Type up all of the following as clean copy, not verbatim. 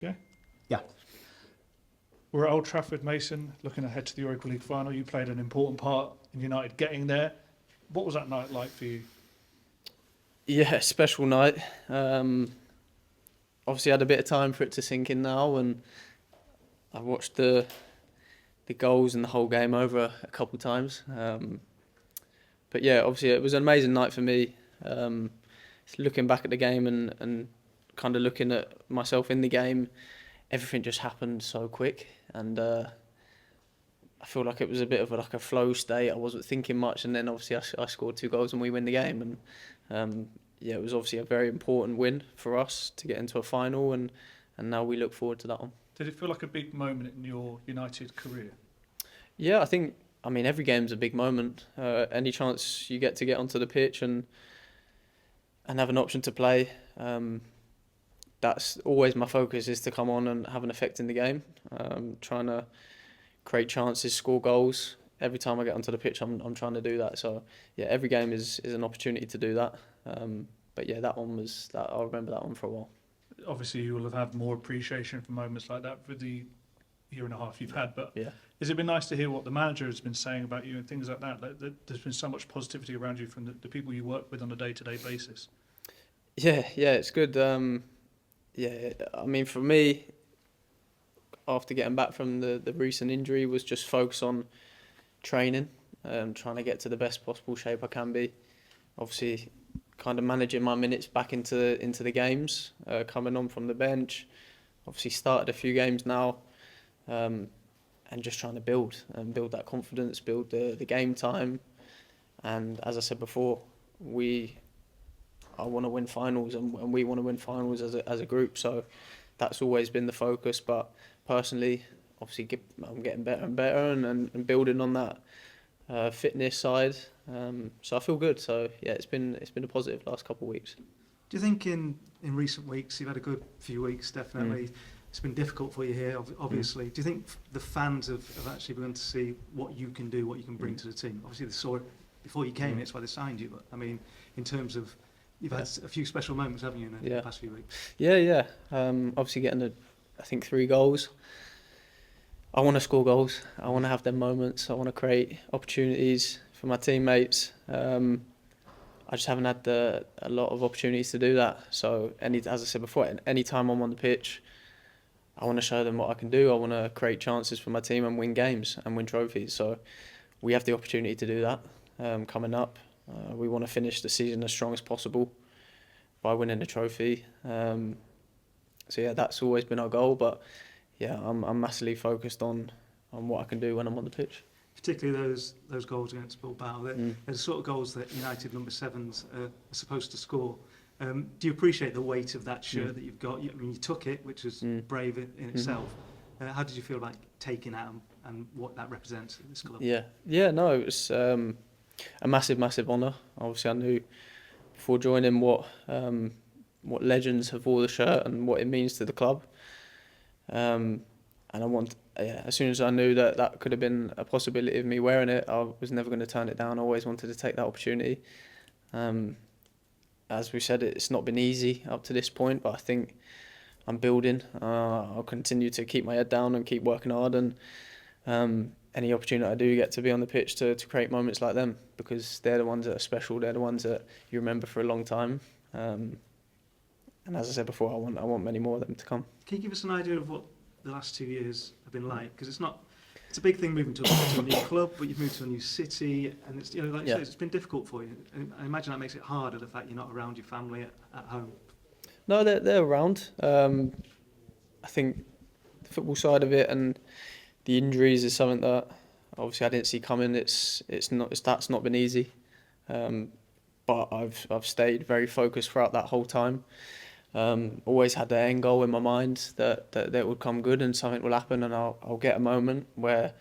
Yeah. Yeah. We're at Old Trafford, Mason, looking ahead to the Europa League final. You played an important part in United getting there. What was that night like for you? Yeah, special night. Obviously, I had a bit of time for it to sink in now, and I watched the goals and the whole game over a couple of times. But yeah, obviously, it was an amazing night for me. Looking back at the game and kind of looking at myself in the game, everything just happened so quick, and I feel like it was a bit of a flow state. I wasn't thinking much, and then obviously I scored 2 goals and we win the game. And yeah, it was obviously a very important win for us to get into a final, and now we look forward to that one. Did it feel like a big moment in your United career? Yeah, I mean, every game's a big moment. Any chance you get onto the pitch and have an option to play, that's always my focus, is to come on and have an effect in the game. Trying to create chances, score goals. Every time I get onto the pitch, I'm trying to do that. So yeah, every game is an opportunity to do that. But yeah, that one was that. I'll remember that one for a while. Obviously, you will have had more appreciation for moments like that for the year and a half you've had. But Yeah. has it been nice to hear what the manager has been saying about you and things like that? Like, there's been so much positivity around you from the people you work with on a day-to-day basis. Yeah, it's good. Yeah, I mean, for me, after getting back from the recent injury, was just focus on training, trying to get to the best possible shape I can be. Obviously, kind of managing my minutes back into the games, coming on from the bench. Obviously, started a few games now, and just trying to build that confidence, build the game time. And as I said before, I want to win finals, and we want to win finals as a group. So that's always been the focus. But personally, obviously, I'm getting better and better, and building on that fitness side. So I feel good. So yeah, it's been a positive last couple of weeks. Do you think in recent weeks, you've had a good few weeks, definitely, it's been difficult for you here, obviously. Do you think the fans have actually begun to see what you can do, what you can bring to the team? Obviously, they saw it before you came, it's why they signed you. But I mean, in terms of, you've had a few special moments, haven't you, in the past few weeks? Yeah. Obviously getting I think 3 goals. I want to score goals. I want to have them moments. I want to create opportunities for my teammates. I just haven't had a lot of opportunities to do that. So as I said before, any time I'm on the pitch, I want to show them what I can do. I want to create chances for my team and win games and win trophies. So we have the opportunity to do that coming up. We want to finish the season as strong as possible by winning a trophy. So yeah, that's always been our goal. But yeah, I'm massively focused on what I can do when I'm on the pitch. Particularly those goals against Bilbao. They're the sort of goals that United number 7s are supposed to score. Do you appreciate the weight of that shirt that you've got? I mean, you took it, which was brave in itself. How did you feel about taking that and what that represents at this club? Yeah, no, it was a massive honour. Obviously, I knew before joining what legends have wore the shirt and what it means to the club. And as soon as I knew that could have been a possibility of me wearing it, I was never going to turn it down. I always wanted to take that opportunity. As we said, it's not been easy up to this point, but I think I'm building. I'll continue to keep my head down and keep working hard, and any opportunity I do get to be on the pitch to create moments like them, because they're the ones that are special. They're the ones that you remember for a long time. And as I said before, I want many more of them to come. Can you give us an idea of what the last 2 years have been like? Because it's a big thing moving to a new club, but you've moved to a new city, and it's, you know, like you said, it's been difficult for you. And I imagine that makes it harder, the fact you're not around your family at home. No, they're around. I think the football side of it and the injuries is something that obviously I didn't see coming. That's not been easy, but I've stayed very focused throughout that whole time. Always had the end goal in my mind that it would come good and something will happen, and I'll get a moment where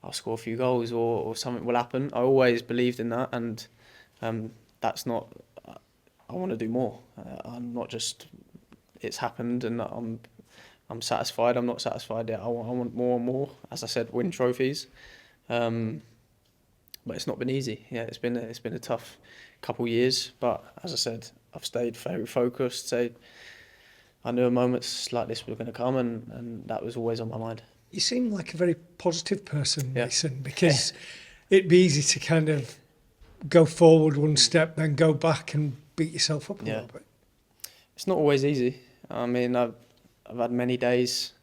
I'll score a few goals or something will happen. I always believed in that, and that's not. I want to do more. I'm not just. It's happened, and I'm satisfied. I'm not satisfied yet. I want more and more. As I said, win trophies. But it's not been easy. Yeah, it's been a tough couple of years. But as I said, I've stayed very focused. I knew moments like this were going to come, and that was always on my mind. You seem like a very positive person, Yeah. Mason, because it'd be easy to kind of go forward one step, then go back and beat yourself up a little bit. It's not always easy. I mean, I've had many days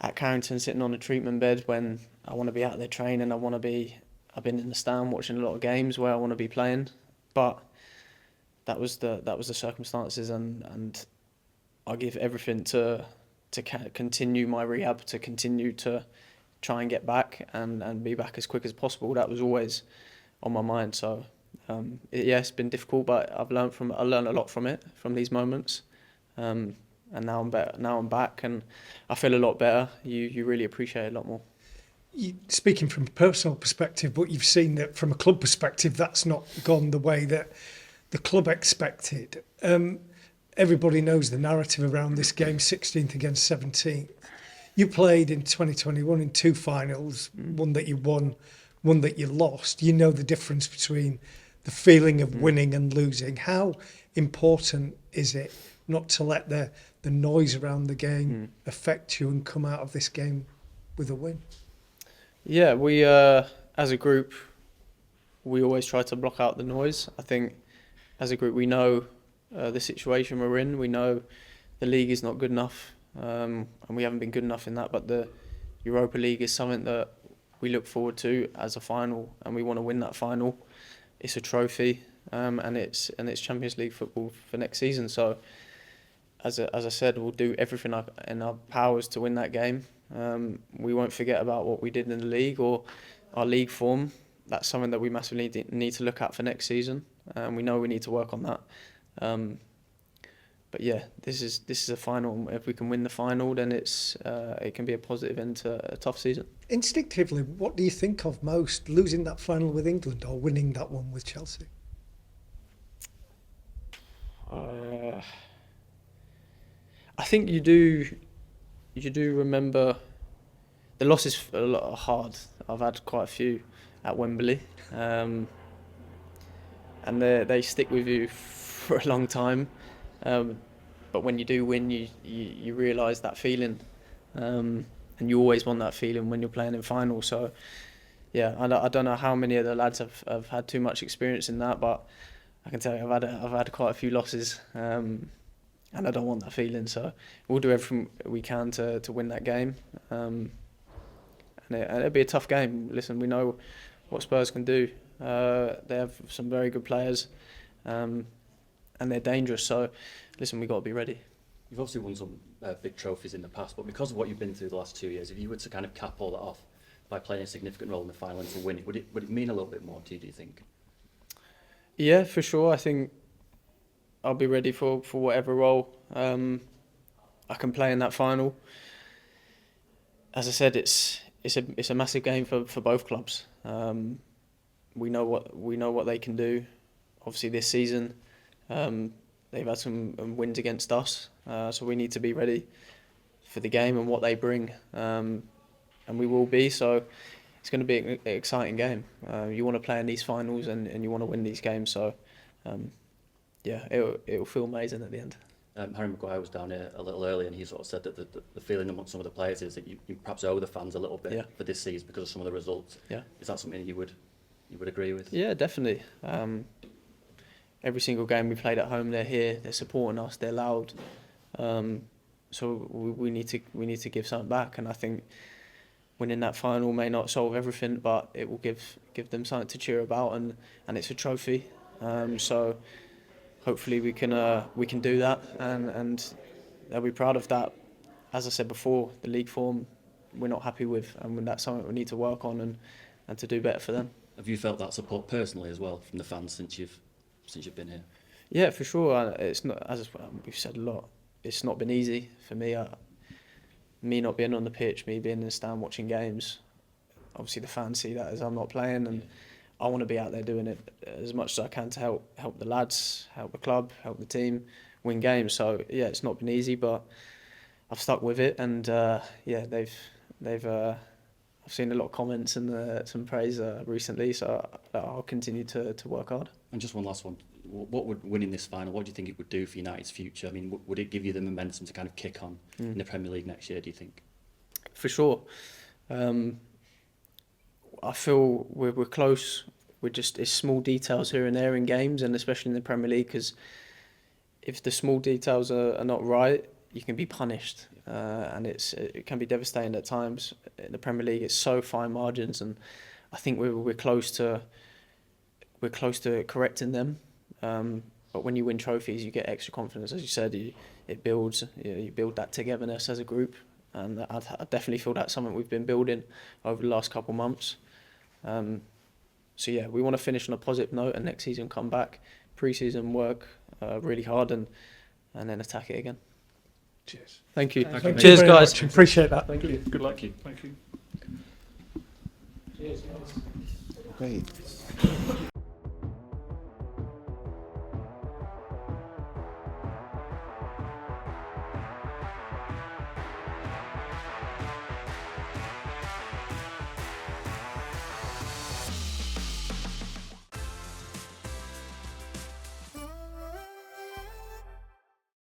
at Carrington sitting on a treatment bed when I want to be out there training. I've been in the stand watching a lot of games where I want to be playing, but that was the circumstances, and I give everything to continue my rehab, to continue to try and get back and be back as quick as possible. That was always on my mind. So it's been difficult, but I learned a lot from it, from these moments. And now I'm better. Now I'm back, and I feel a lot better. You really appreciate it a lot more. Speaking from a personal perspective, but you've seen that from a club perspective, that's not gone the way that the club expected. Everybody knows the narrative around this game, 16th against 17th. You played in 2021 in 2 finals, one that you won, one that you lost. You know the difference between the feeling of winning and losing. How important is it not to let the noise around the game affect you and come out of this game with a win? Yeah, we as a group, we always try to block out the noise. I think as a group we know the situation we're in. We know the league is not good enough, and we haven't been good enough in that. But the Europa League is something that we look forward to as a final, and we want to win that final. It's a trophy, and it's Champions League football for next season. So, as I said, we'll do everything in our powers to win that game. We won't forget about what we did in the league or our league form. That's something that we massively need to look at for next season, and we know we need to work on that. But yeah, this is a final. If we can win the final, then it can be a positive end to a tough season. Instinctively, what do you think of most, losing that final with England or winning that one with Chelsea? I think you do remember the losses are hard. I've had quite a few at Wembley, and they stick with you for a long time. But when you do win, you realise that feeling, and you always want that feeling when you're playing in finals. So yeah, I don't know how many of the lads have had too much experience in that, but I can tell you I've had quite a few losses. And I don't want that feeling, so we'll do everything we can to win that game. And it'll be a tough game. Listen, we know what Spurs can do. They have some very good players, and they're dangerous. So, listen, we've got to be ready. You've obviously won some big trophies in the past, but because of what you've been through the last 2 years, if you were to kind of cap all that off by playing a significant role in the final and to win it, would it mean a little bit more to you, do you think? Yeah, for sure. I think I'll be ready for whatever role I can play in that final. As I said, it's a massive game for both clubs. We know what they can do. Obviously, this season they've had some wins against us, so we need to be ready for the game and what they bring, and we will be. So it's going to be an exciting game. You want to play in these finals and you want to win these games. So. Yeah, it'll feel amazing at the end. Harry Maguire was down here a little earlier, and he sort of said that the feeling amongst some of the players is that you perhaps owe the fans a little bit for this season because of some of the results. Yeah. Is that something you would agree with? Yeah, definitely. Every single game we played at home, they're here, they're supporting us, they're loud. So we need to give something back, and I think winning that final may not solve everything, but it will give them something to cheer about, and it's a trophy. So hopefully we can do that, and they'll be proud of that. As I said before, the league form we're not happy with, and that's something we need to work on and to do better for them. Have you felt that support personally as well from the fans since you've been here? Yeah, for sure. It's not, as we've said a lot, it's not been easy for me. Me not being on the pitch, me being in the stand watching games. Obviously the fans see that as I'm not playing, and I want to be out there doing it as much as I can to help the lads, help the club, help the team win games. So yeah, it's not been easy, but I've stuck with it, and yeah, they've I've seen a lot of comments and some praise recently, so I'll continue to work hard. And just one last one, what would winning this final, what do you think it would do for United's future? I mean, would it give you the momentum to kind of kick on in the Premier League next year, do you think? For sure. I feel we're close. It's small details here and there in games, and especially in the Premier League, because if the small details are not right, you can be punished, and it can be devastating at times. In the Premier League, it's so fine margins, and I think we're close to correcting them. But when you win trophies, you get extra confidence, as you said. It builds. You build that togetherness as a group, and I definitely feel that's something we've been building over the last couple of months. So yeah, we want to finish on a positive note, and next season come back, pre-season work really hard, and then attack it again. Cheers. Thank you. Thank Thank you Cheers, very guys. much. Appreciate that. Thank you. Good luck. Thank you. Cheers, guys. Great.